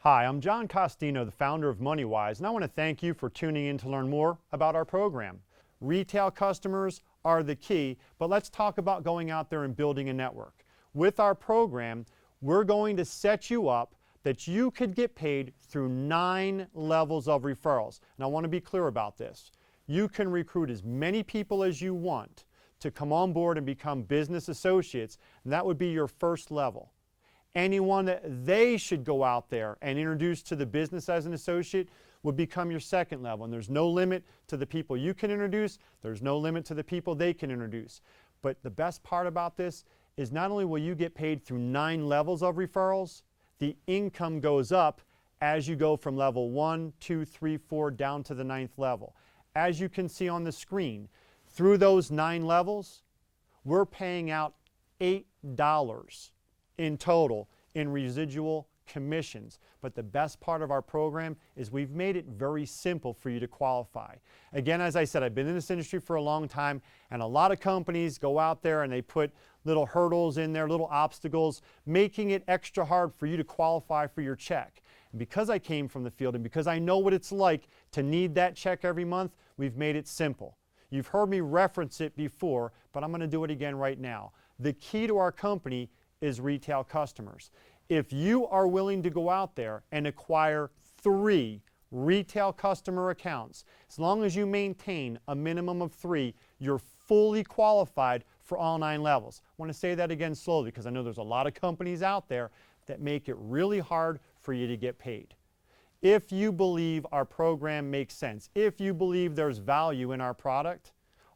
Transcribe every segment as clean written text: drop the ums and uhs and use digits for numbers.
Hi, I'm John Costino, the founder of MonyWize, and I want to thank you for tuning in to learn more about our program. Retail customers are the key, but let's talk about going out there and building a network. With our program, we're going to set you up that you could get paid through 9 levels of referrals. And I want to be clear about this. You can recruit as many people as you want to come on board and become business associates, and that would be your first level. Anyone that they should go out there and introduce to the business as an associate would become your second level. And there's no limit to the people you can introduce. There's no limit to the people they can introduce. But the best part about this is not only will you get paid through 9 levels of referrals, the income goes up as you go from level 1, 2, 3, 4 down to the 9th level. As you can see on the screen, through those 9 levels, we're paying out $8 in total in residual commissions. But the best part of our program is we've made it very simple for you to qualify. Again, as I said, I've been in this industry for a long time, and a lot of companies go out there and they put little hurdles in there, little obstacles, making it extra hard for you to qualify for your check. And because I came from the field and because I know what it's like to need that check every month, we've made it simple. You've heard me reference it before, but I'm going to do it again right now. The key to our company is retail customers. If you are willing to go out there and acquire 3 retail customer accounts, as long as you maintain a minimum of 3, you're fully qualified for all 9 levels. I want to say that again slowly because I know there's a lot of companies out there that make it really hard for you to get paid. If you believe our program makes sense, if you believe there's value in our product,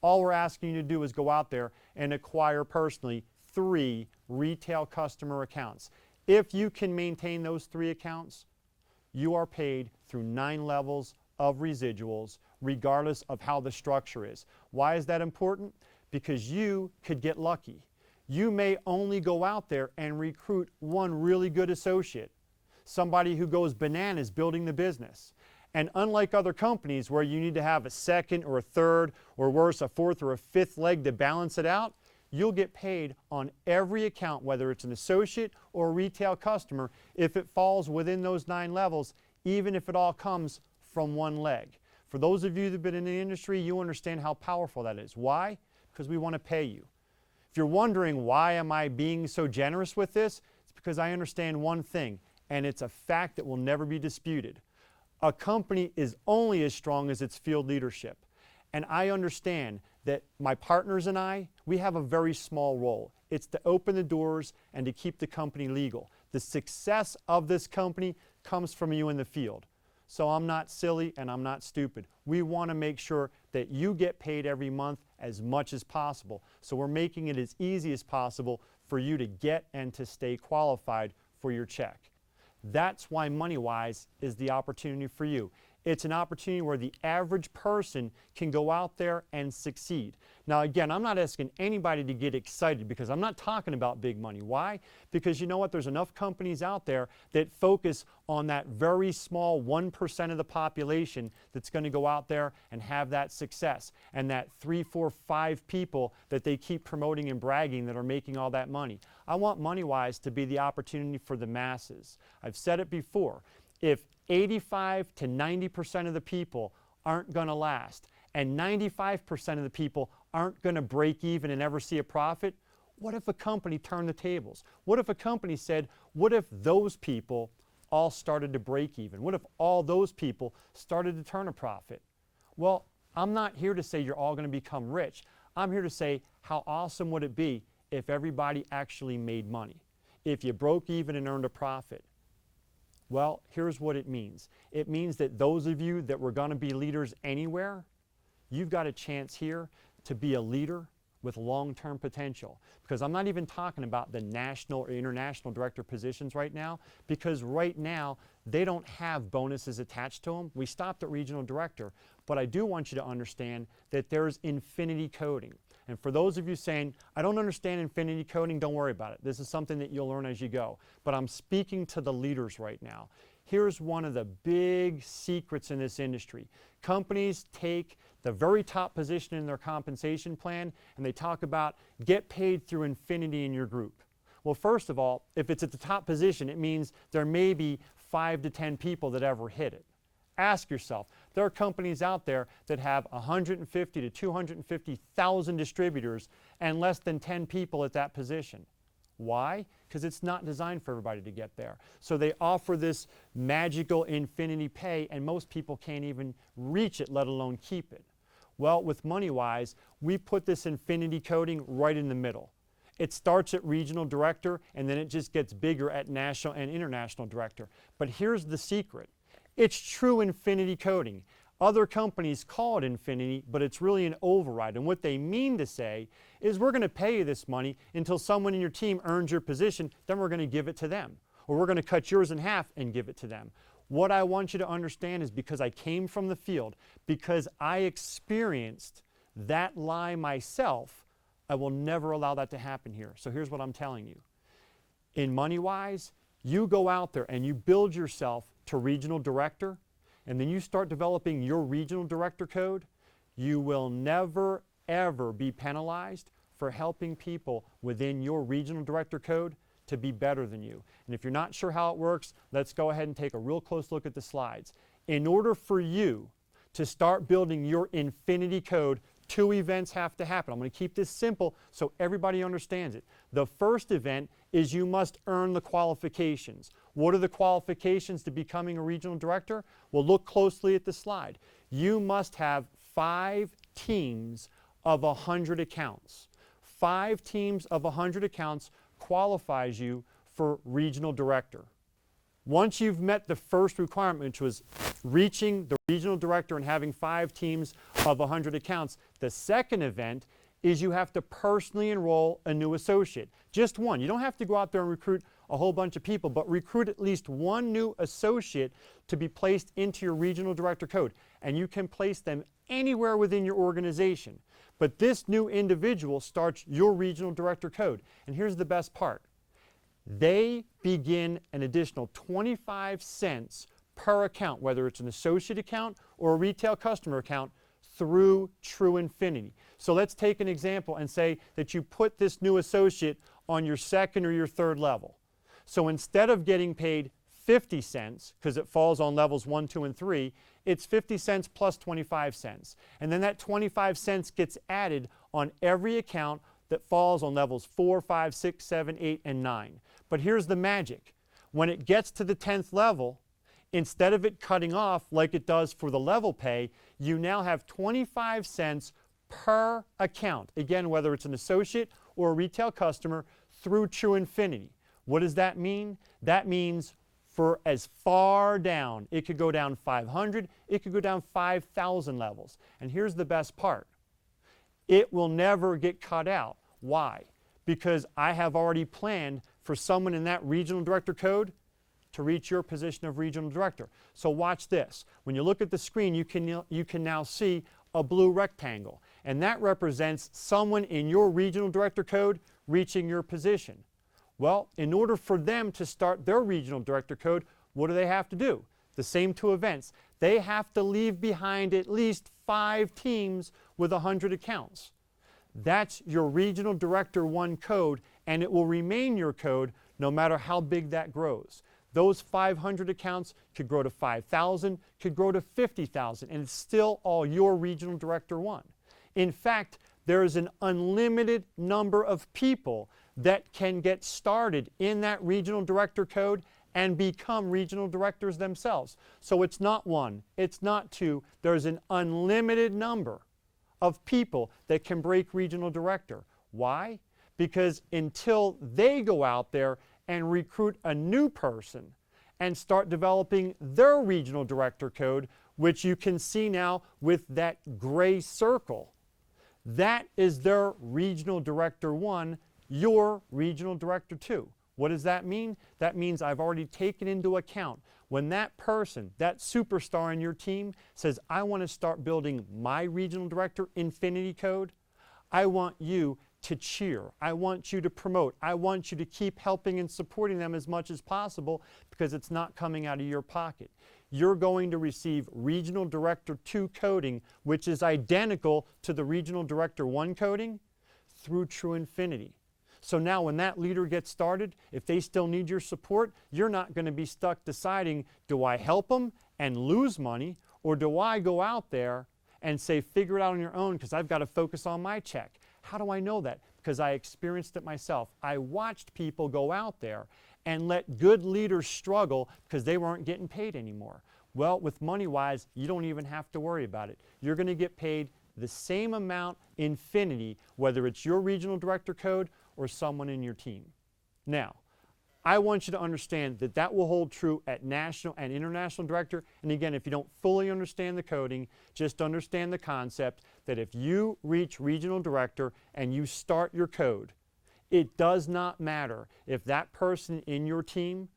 all we're asking you to do is go out there and acquire personally 3 retail customer accounts. If you can maintain those 3 accounts, you are paid through 9 levels of residuals, regardless of how the structure is. Why is that important? Because you could get lucky. You may only go out there and recruit 1 really good associate, somebody who goes bananas building the business. And unlike other companies where you need to have a second or a third or worse, a 4th or a 5th leg to balance it out, you'll get paid on every account, whether it's an associate or a retail customer, if it falls within those 9 levels, even if it all comes from 1 leg. For those of you that have been in the industry, you understand how powerful that is. Why? Because we want to pay you. If you're wondering why am I being so generous with this, it's because I understand one thing, and it's a fact that will never be disputed. A company is only as strong as its field leadership. And I understand that my partners and I, we have a very small role. It's to open the doors and to keep the company legal. The success of this company comes from you in the field. So I'm not silly and I'm not stupid. We want to make sure that you get paid every month as much as possible. So we're making it as easy as possible for you to get and to stay qualified for your check. That's why MonyWize is the opportunity for you. It's an opportunity where the average person can go out there and succeed. Now again, I'm not asking anybody to get excited because I'm not talking about big money. Why? Because you know what? There's enough companies out there that focus on that very small 1% of the population that's going to go out there and have that success. And that 3, 4, 5 people that they keep promoting and bragging that are making all that money. I want MonyWize to be the opportunity for the masses. I've said it before. If 85 to 90% of the people aren't going to last and 95% of the people aren't going to break even and ever see a profit, what if a company turned the tables? What if a company said, what if those people all started to break even? What if all those people started to turn a profit? Well, I'm not here to say you're all going to become rich. I'm here to say how awesome would it be if everybody actually made money, if you broke even and earned a profit. Well, here's what it means. It means that those of you that were going to be leaders anywhere, you've got a chance here to be a leader with long-term potential. Because I'm not even talking about the national or international director positions right now, because right now they don't have bonuses attached to them. We stopped at regional director, but I do want you to understand that there's infinity coding. And for those of you saying, I don't understand infinity coding, don't worry about it. This is something that you'll learn as you go. But I'm speaking to the leaders right now. Here's one of the big secrets in this industry. Companies take the very top position in their compensation plan and they talk about get paid through infinity in your group. Well, first of all, if it's at the top position, it means there may be 5 to 10 people that ever hit it. Ask yourself, there are companies out there that have 150 to 250,000 distributors and less than 10 people at that position. Why? Because it's not designed for everybody to get there. So they offer this magical infinity pay, and most people can't even reach it, let alone keep it. Well, with MonyWize, we put this infinity coding right in the middle. It starts at regional director, and then it just gets bigger at national and international director. But here's the secret. It's true infinity coding. Other companies call it infinity, but it's really an override. And what they mean to say is, we're going to pay you this money until someone in your team earns your position, then we're going to give it to them. Or we're going to cut yours in half and give it to them. What I want you to understand is, because I came from the field, because I experienced that lie myself, I will never allow that to happen here. So here's what I'm telling you. In MonyWize, you go out there and you build yourself to regional director, and then you start developing your regional director code. You will never, ever be penalized for helping people within your regional director code to be better than you. And if you're not sure how it works, let's go ahead and take a real close look at the slides. In order for you to start building your infinity code, 2 events have to happen. I'm going to keep this simple so everybody understands it. The first event is you must earn the qualifications. What are the qualifications to becoming a regional director? Well, look closely at the slide. You must have 5 teams of 100 accounts. 5 teams of 100 accounts qualifies you for regional director. Once you've met the first requirement, which was reaching the regional director and having 5 teams of 100 accounts, the second event is you have to personally enroll a new associate. Just one. You don't have to go out there and recruit a whole bunch of people, but recruit at least one new associate to be placed into your regional director code. And you can place them anywhere within your organization. But this new individual starts your regional director code. And here's the best part. They begin an additional 25 cents per account, whether it's an associate account or a retail customer account, through True Infinity. So let's take an example and say that you put this new associate on your 2nd or your 3rd level. So instead of getting paid 50 cents, because it falls on levels 1, 2, and 3, it's 50 cents plus 25 cents. And then that 25 cents gets added on every account that falls on levels 4, 5, 6, 7, 8, and 9. But here's the magic. When it gets to the 10th level, instead of it cutting off like it does for the level pay, you now have 25 cents per account. Again, whether it's an associate or a retail customer, through True Infinity. What does that mean? That means for as far down, it could go down 500, it could go down 5,000 levels. And here's the best part. It will never get cut out. Why? Because I have already planned for someone in that regional director code to reach your position of regional director. So watch this. When you look at the screen, you can now see a blue rectangle. And that represents someone in your regional director code reaching your position. Well, in order for them to start their regional director code, what do they have to do? The same 2 events. They have to leave behind at least 5 teams with 100 accounts. That's your regional director 1 code, and it will remain your code no matter how big that grows. Those 500 accounts could grow to 5,000, could grow to 50,000, and it's still all your regional director 1. In fact, there is an unlimited number of people that can get started in that regional director code and become regional directors themselves. So it's not 1, it's not 2, there's an unlimited number of people that can break regional director. Why? Because until they go out there and recruit a new person and start developing their regional director code, which you can see now with that gray circle, that is their regional director 1, your regional director 2. What does that mean? That means I've already taken into account when that person, that superstar in your team says, I want to start building my regional director infinity code, I want you to cheer. I want you to promote. I want you to keep helping and supporting them as much as possible, because it's not coming out of your pocket. You're going to receive Regional Director 2 coding, which is identical to the Regional Director 1 coding, through True Infinity. So now when that leader gets started, if they still need your support, you're not going to be stuck deciding, do I help them and lose money, or do I go out there and say, figure it out on your own because I've got to focus on my check? How do I know that? Because I experienced it myself. I watched people go out there and let good leaders struggle because they weren't getting paid anymore. Well, with MonyWize, you don't even have to worry about it. You're going to get paid the same amount infinity, whether it's your regional director code or someone in your team. Now, I want you to understand that that will hold true at national and international director. And again, if you don't fully understand the coding, just understand the concept that if you reach regional director and you start your code, it does not matter if that person in your team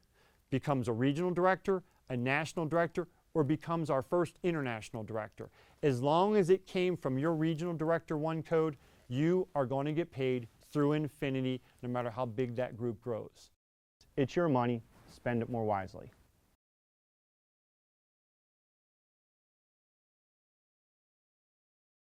becomes a regional director, a national director, or becomes our first international director. As long as it came from your regional director 1 code, you are going to get paid through infinity no matter how big that group grows. It's your money. Spend it more wisely.